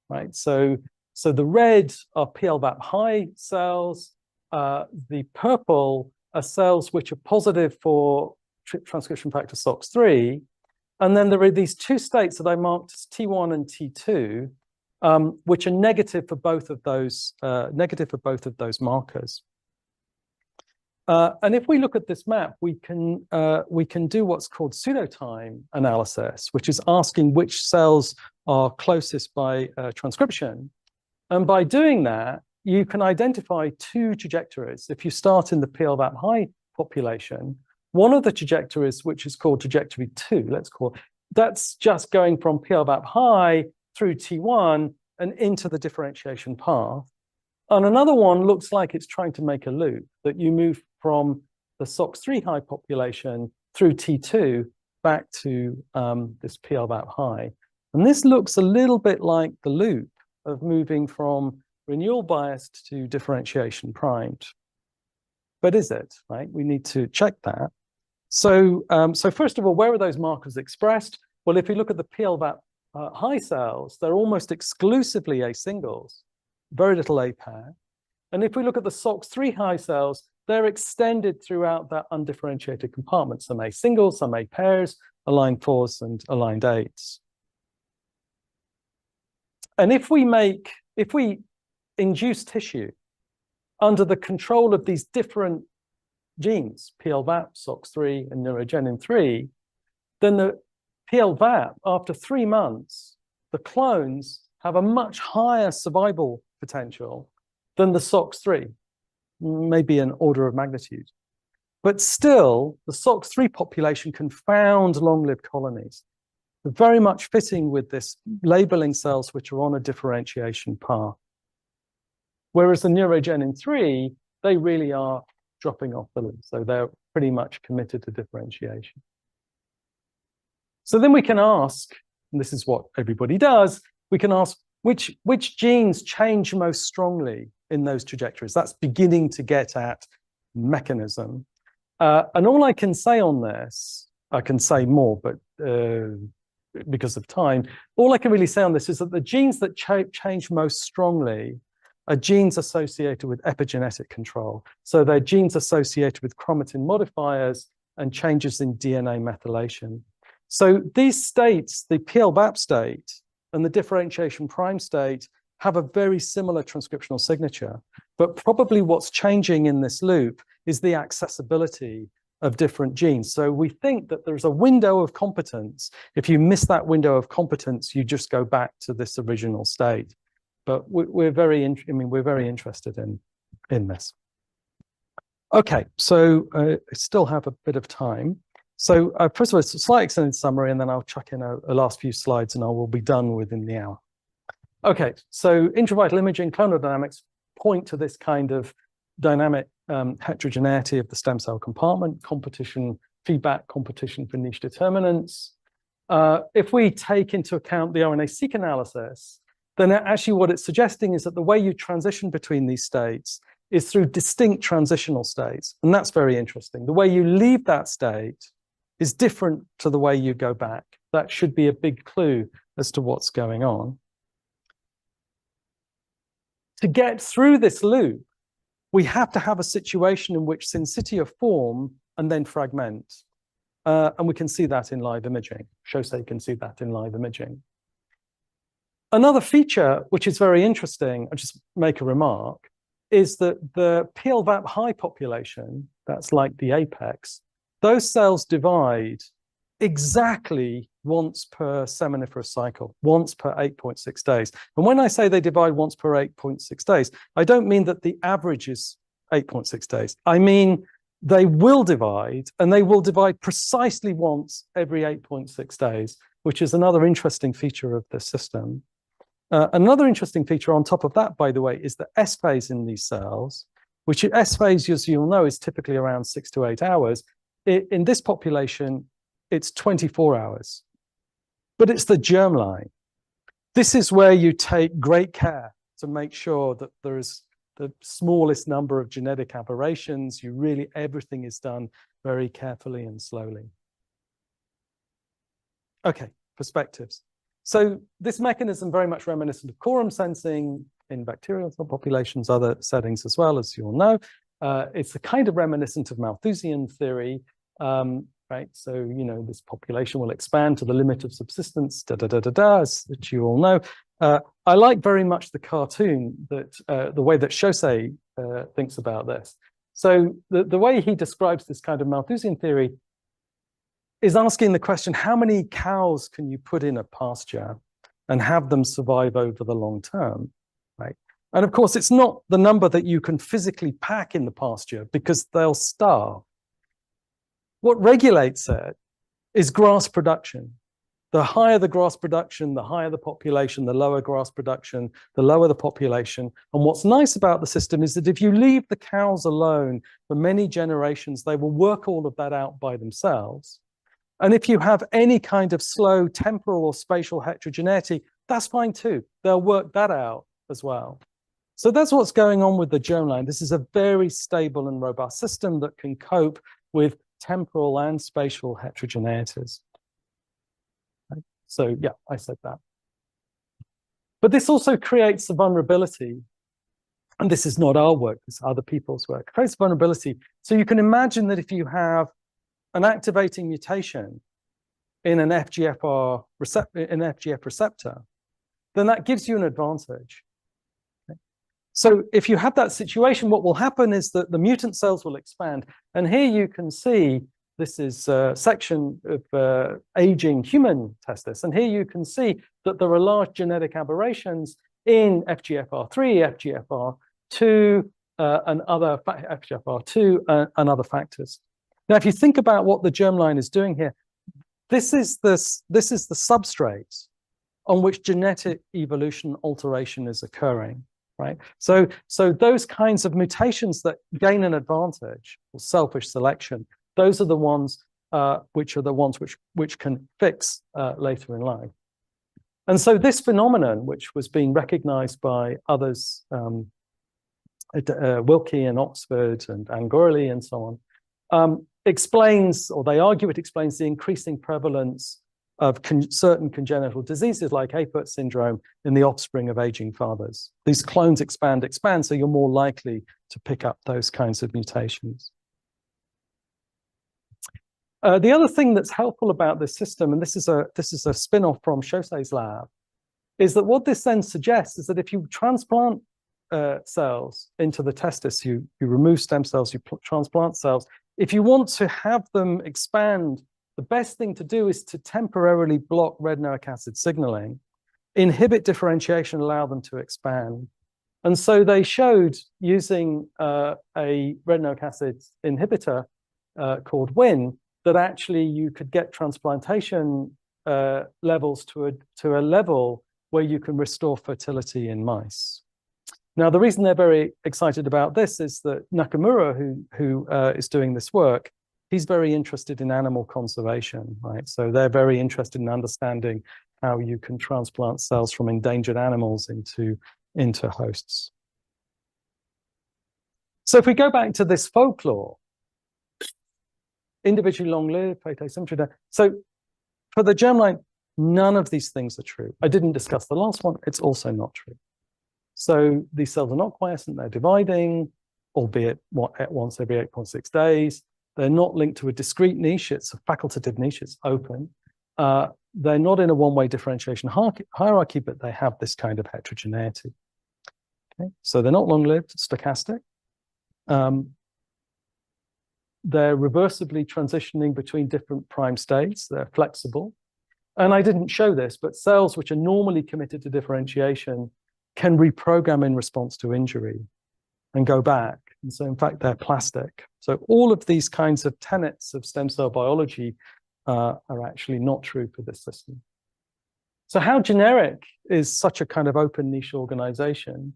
right? So the red are PLVAP high cells, the purple are cells which are positive for transcription factor SOX3, and then there are these 2 states that I marked as T1 and T2, which are negative for both of those markers. And if we look at this map, we can do what's called pseudotime analysis, which is asking which cells are closest by transcription. And by doing that, you can identify 2 trajectories. If you start in the PLVAP high population, one of the trajectories, which is called trajectory 2, that's just going from PLVAP high through T1 and into the differentiation path. And another one looks like it's trying to make a loop, that you move from the SOX3 high population through T2 back to this PLVAP high. And this looks a little bit like the loop of moving from renewal biased to differentiation primed. But is it, right? We need to check that. So first of all, where are those markers expressed? Well, if you look at the PLVAP high cells, they're almost exclusively A singles, very little A pair. And if we look at the SOX3 high cells, they're extended throughout that undifferentiated compartment, some A singles, some A pairs, aligned 4s and aligned 8s. And if we induce tissue under the control of these different genes, PLVAP, SOX3, and neurogenin-3, then the PLVAP, after 3 months, the clones have a much higher survival potential than the SOX3, maybe an order of magnitude. But still, the SOX3 population can found long-lived colonies, very much fitting with this labeling cells which are on a differentiation path. Whereas the neurogenin-3, they really are dropping off the list, so they're pretty much committed to differentiation. So then we can ask, and this is what everybody does, we can ask which genes change most strongly in those trajectories. That's beginning to get at mechanism. And all I can say on this, I can say more, but because of time, all I can really say on this is that the genes that change most strongly are genes associated with epigenetic control. So they're genes associated with chromatin modifiers and changes in DNA methylation. So these states, the PLVAP state and the differentiation prime state, have a very similar transcriptional signature. But probably what's changing in this loop is the accessibility of different genes. So we think that there's a window of competence. If you miss that window of competence, you just go back to this original state. But we're very interested in this. Okay, so I still have a bit of time. So first of all, it's a slight extended summary, and then I'll chuck in a last few slides, and I will be done within the hour. Okay, so intravital imaging, clonal dynamics point to this kind of dynamic heterogeneity of the stem cell compartment, competition, feedback competition for niche determinants. If we take into account the RNA-seq analysis, then actually what it's suggesting is that the way you transition between these states is through distinct transitional states. And that's very interesting. The way you leave that state is different to the way you go back. That should be a big clue as to what's going on. To get through this loop, we have to have a situation in which syncytia form and then fragment. And we can see that in live imaging. Shosei can see that in live imaging. Another feature, which is very interesting, I'll just make a remark, is that the PLVAP high population, that's like the apex, those cells divide exactly once per seminiferous cycle, once per 8.6 days. And when I say they divide once per 8.6 days, I don't mean that the average is 8.6 days. I mean, they will divide, and they will divide precisely once every 8.6 days, which is another interesting feature of the system. Another interesting feature on top of that, by the way, is the S phase in these cells, which S phase, as you'll know, is typically around 6 to 8 hours. In this population, it's 24 hours. But it's the germline. This is where you take great care to make sure that there is the smallest number of genetic aberrations. Everything is done very carefully and slowly. Okay, perspectives. So this mechanism very much reminiscent of quorum sensing in bacterial cell populations, other settings as well, as you all know. It's a kind of reminiscent of Malthusian theory, right? So, you know, this population will expand to the limit of subsistence, as you all know. I like very much the cartoon that the way that Chaussee thinks about this. So the way he describes this kind of Malthusian theory is asking the question, how many cows can you put in a pasture and have them survive over the long term, right? And of course, it's not the number that you can physically pack in the pasture because they'll starve. What regulates it is grass production. The higher the grass production, the higher the population, the lower grass production, the lower the population. And what's nice about the system is that if you leave the cows alone for many generations, they will work all of that out by themselves. And if you have any kind of slow temporal or spatial heterogeneity, that's fine too. They'll work that out as well. So that's what's going on with the germline. This is a very stable and robust system that can cope with temporal and spatial heterogeneities. Okay. So yeah, I said that. But this also creates a vulnerability. And this is not our work, this is other people's work. It creates vulnerability. So you can imagine that if you have an activating mutation in an FGF receptor, then that gives you an advantage. Okay. So if you have that situation, what will happen is that the mutant cells will expand. And here you can see, this is a section of aging human testis. And here you can see that there are large genetic aberrations in FGFR3, FGFR2, and other FGFR2 and other factors. Now, if you think about what the germline is doing here, this is the substrate on which genetic evolution alteration is occurring, right? So those kinds of mutations that gain an advantage, or selfish selection, those are the ones which can fix later in life. And so this phenomenon, which was being recognized by others, Wilkie and Oxford and Angorli and so on, explains, or they argue it explains, the increasing prevalence of certain congenital diseases like Apert syndrome in the offspring of aging fathers. These clones expand, so you're more likely to pick up those kinds of mutations. The other thing that's helpful about this system, and this is a spin-off from Chaussee's lab, is that what this then suggests is that if you transplant cells into the testis, you remove stem cells, you transplant cells. If you want to have them expand, the best thing to do is to temporarily block retinoic acid signaling, inhibit differentiation, allow them to expand. And so they showed, using a retinoic acid inhibitor called WIN, that actually you could get transplantation levels to a level where you can restore fertility in mice. Now, the reason they're very excited about this is that Nakamura, who is doing this work, he's very interested in animal conservation, right? So they're very interested in understanding how you can transplant cells from endangered animals into hosts. So if we go back to this folklore, individually long-lived, fate asymmetry. So for the germline, none of these things are true. I didn't discuss the last one. It's also not true. So these cells are not quiescent. They're dividing, albeit once every 8.6 days. They're not linked to a discrete niche. It's a facultative niche. It's open. They're not in a one-way differentiation hierarchy, but they have this kind of heterogeneity. Okay? So they're not long-lived, stochastic. They're reversibly transitioning between different prime states. They're flexible. And I didn't show this, but cells which are normally committed to differentiation can reprogram in response to injury and go back. And so, in fact, they're plastic. So all of these kinds of tenets of stem cell biology are actually not true for this system. So how generic is such a kind of open niche organization?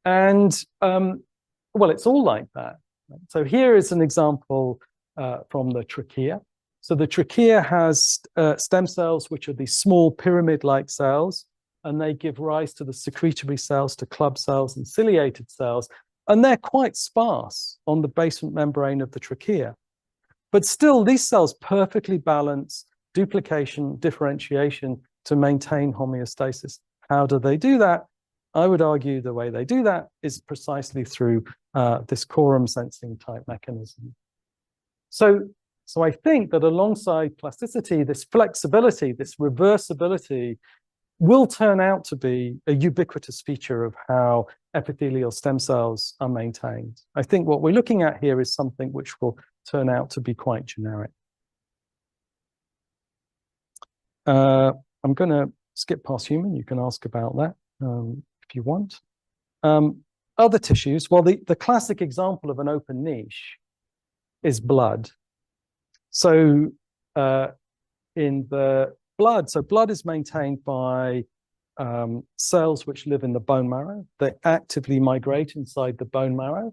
And, well, it's all like that. So here is an example from the trachea. So the trachea has stem cells, which are these small pyramid-like cells, and they give rise to the secretory cells, to club cells and ciliated cells. And they're quite sparse on the basement membrane of the trachea. But still, these cells perfectly balance duplication, differentiation to maintain homeostasis. How do they do that? I would argue the way they do that is precisely through this quorum sensing type mechanism. So I think that alongside plasticity, this flexibility, this reversibility will turn out to be a ubiquitous feature of how epithelial stem cells are maintained. I think what we're looking at here is something which will turn out to be quite generic. I'm going to skip past human. You can ask about that if you want. Other tissues, well, the classic example of an open niche is blood. So in the blood, so blood is maintained by cells which live in the bone marrow. They actively migrate inside the bone marrow.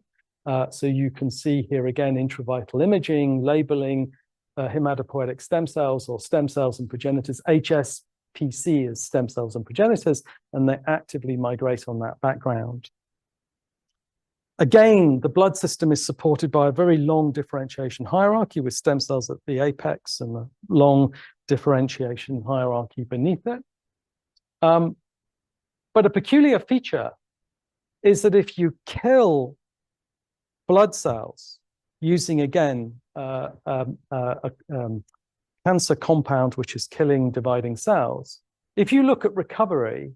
So you can see here again intravital imaging, labeling hematopoietic stem cells or stem cells and progenitors. HSPC is stem cells and progenitors, and they actively migrate on that background. Again, the blood system is supported by a very long differentiation hierarchy with stem cells at the apex and a long differentiation hierarchy beneath it. But a peculiar feature is that if you kill blood cells using, again, cancer compound which is killing dividing cells, if you look at recovery,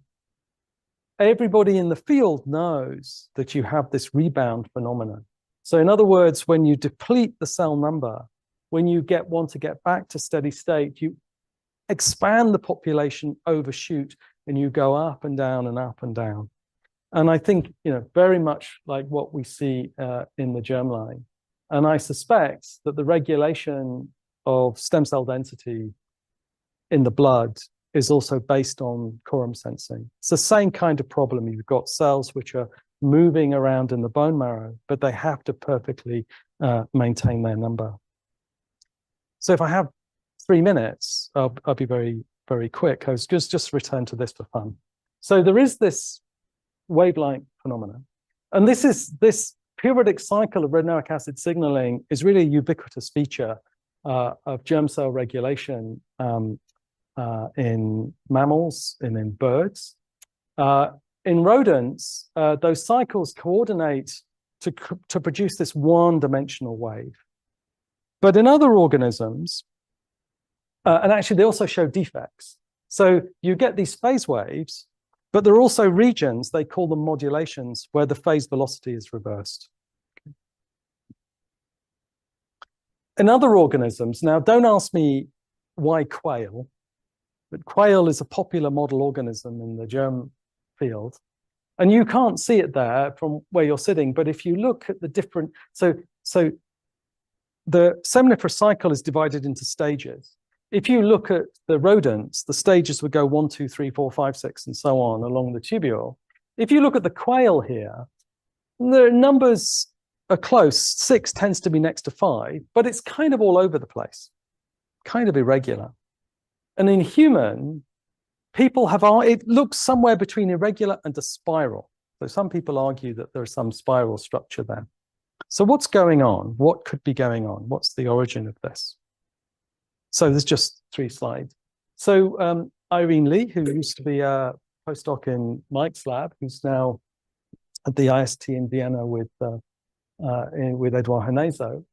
everybody in the field knows that you have this rebound phenomenon. So in other words, when you deplete the cell number, when you want to get back to steady state, you expand the population, overshoot, and you go up and down and up and down. And I think, very much like what we see in the germline. And I suspect that the regulation of stem cell density in the blood is also based on quorum sensing. It's the same kind of problem. You've got cells which are moving around in the bone marrow, but they have to perfectly maintain their number. So if I have 3 minutes, I'll be very, very quick. I was just return to this for fun. So there is this wave-like phenomenon. And this periodic cycle of retinoic acid signaling is really a ubiquitous feature of germ cell regulation in mammals and in birds. In rodents, those cycles coordinate to produce this one-dimensional wave. But in other organisms, and actually they also show defects. So you get these phase waves, but there are also regions, they call them modulations, where the phase velocity is reversed. In other organisms, now don't ask me why quail, but quail is a popular model organism in the germ field. And you can't see it there from where you're sitting, but if you look at the different, so the seminiferous cycle is divided into stages. If you look at the rodents, the stages would go 1, 2, 3, 4, 5, 6, and so on along the tubule. If you look at the quail here, the numbers are close. 6 tends to be next to 5, but it's kind of all over the place, kind of irregular. And in human, people have, it looks somewhere between irregular and a spiral. So some people argue that there's some spiral structure there. So what's going on? What could be going on? What's the origin of this? So there's just 3 slides. So Irene Lee, who used to be a postdoc in Mike's lab, who's now at the IST in Vienna with Edouard Hanezo.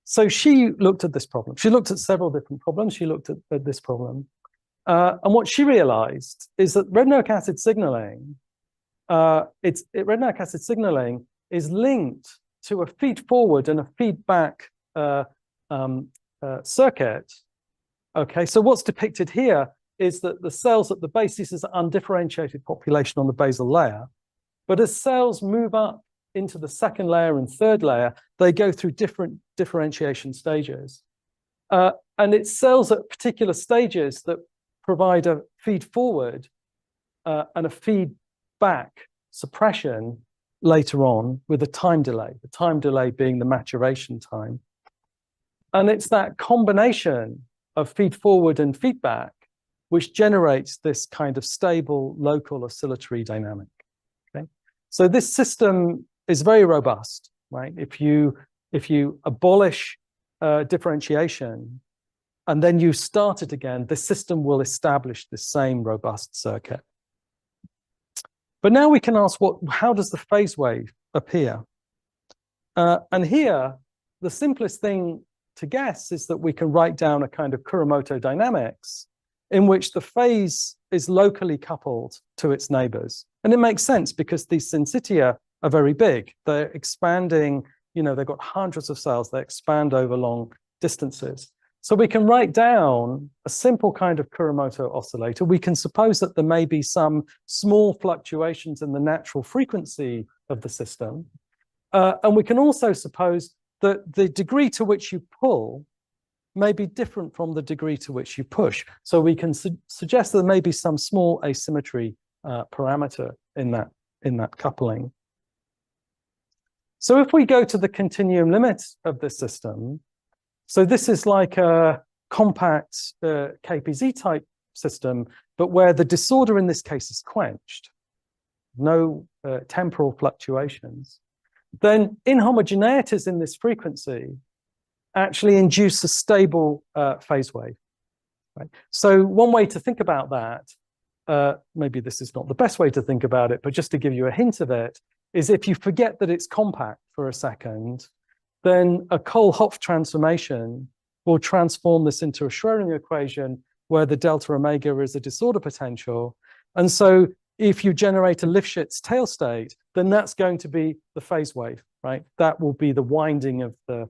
So she looked at this problem. She looked at several different problems. She looked at this problem. And what she realized is that retinoic acid signaling, retinoic acid signaling is linked to a feed forward and a feedback circuit. Okay, so what's depicted here is that the cells at the base, this is an undifferentiated population on the basal layer. But as cells move up into the second layer and third layer, they go through different differentiation stages. And it's cells at particular stages that provide a feed forward and a feedback suppression later on with a time delay, the time delay being the maturation time. And it's that combination of feed forward and feedback which generates this kind of stable local oscillatory dynamic. Okay? So this system is very robust, right? If you abolish differentiation and then you start it again, the system will establish the same robust circuit. But now we can ask, how does the phase wave appear? And here, the simplest thing to guess is that we can write down a kind of Kuramoto dynamics in which the phase is locally coupled to its neighbors. And it makes sense because these syncytia are very big. They're expanding, they've got hundreds of cells. They expand over long distances. So we can write down a simple kind of Kuramoto oscillator. We can suppose that there may be some small fluctuations in the natural frequency of the system. And we can also suppose that the degree to which you pull may be different from the degree to which you push. So we can suggest that there may be some small asymmetry parameter in that coupling. So if we go to the continuum limit of the system, so this is like a compact KPZ type system, but where the disorder in this case is quenched, no temporal fluctuations, then inhomogeneities in this frequency actually induce a stable phase wave. Right? So one way to think about that, maybe this is not the best way to think about it, but just to give you a hint of it, is if you forget that it's compact for a second, then a Kohl-Hopf transformation will transform this into a Schrödinger equation where the delta omega is a disorder potential. And so if you generate a Lifshitz tail state, then that's going to be the phase wave, right? That will be the winding of the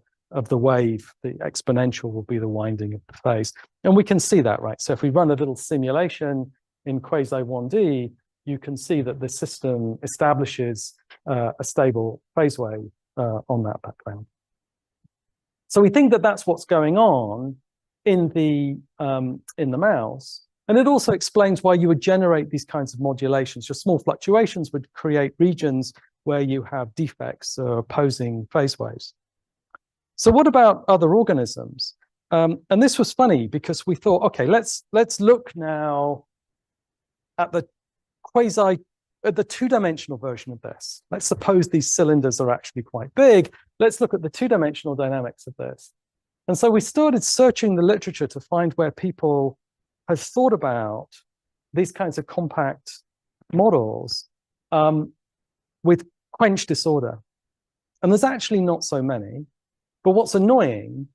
wave. The exponential will be the winding of the phase. And we can see that, right? So if we run a little simulation in quasi 1D, you can see that the system establishes a stable phase wave on that background. So we think that that's what's going on in the mouse. And it also explains why you would generate these kinds of modulations. Your small fluctuations would create regions where you have defects or opposing phase waves. So what about other organisms? And this was funny because we thought, okay, let's look now at the two-dimensional version of this. Let's suppose these cylinders are actually quite big. Let's look at the two-dimensional dynamics of this. And so we started searching the literature to find where people have thought about these kinds of compact models with quench disorder. And there's actually not so many. But what's annoying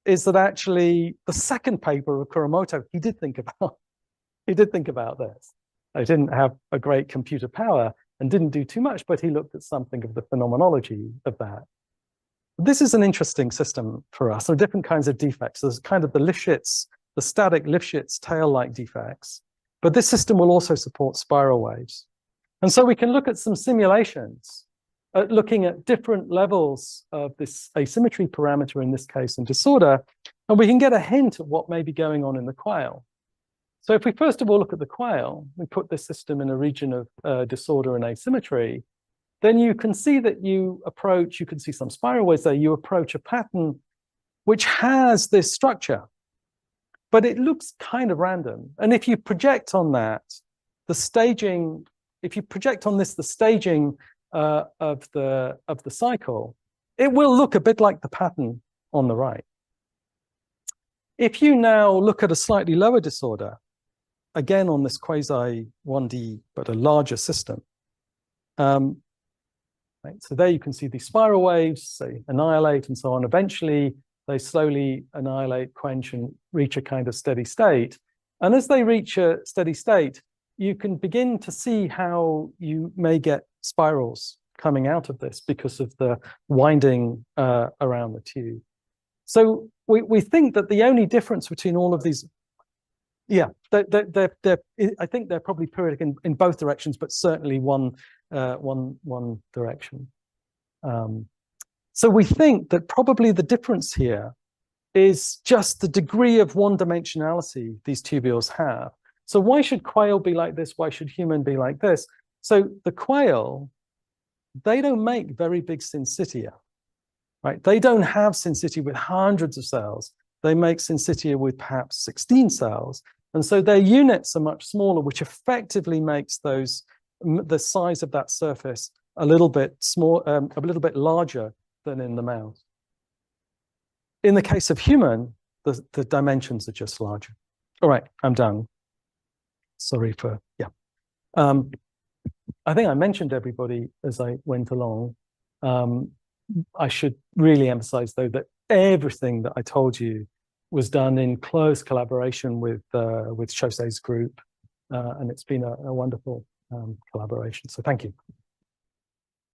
is that actually the second paper of Kuramoto, he did think about this. I didn't have a great computer power and didn't do too much, but he looked at something of the phenomenology of that. This is an interesting system for us. There are different kinds of defects. There's kind of the Lifshitz, the static Lifshitz tail-like defects, but this system will also support spiral waves. And so we can look at some simulations looking at different levels of this asymmetry parameter, in this case, and disorder, and we can get a hint of what may be going on in the quail. So if we first of all look at the quail, we put this system in a region of disorder and asymmetry, then you can see that you can see some spiral waves there, you approach a pattern which has this structure, but it looks kind of random. And if you project on that, the staging of the cycle, it will look a bit like the pattern on the right. If you now look at a slightly lower disorder, again on this quasi 1D, but a larger system, right? So there you can see these spiral waves, they annihilate and so on. Eventually, they slowly annihilate, quench, and reach a kind of steady state. And as they reach a steady state, you can begin to see how you may get spirals coming out of this because of the winding around the tube. So we think that the only difference between all of these, I think they're probably periodic in both directions, but certainly one direction. So we think that probably the difference here is just the degree of one-dimensionality these tubules have. So why should quail be like this? Why should human be like this? So the quail, they don't make very big syncytia, right? They don't have syncytia with hundreds of cells. They make syncytia with perhaps 16 cells. And so their units are much smaller, which effectively makes the size of that surface a little bit a little bit larger than in the mouse. In the case of human, the dimensions are just larger. All right, I'm done. Sorry for, yeah. I think I mentioned everybody as I went along. I should really emphasize, though, that everything that I told you was done in close collaboration with Chose's group, and it's been a wonderful collaboration. So thank you.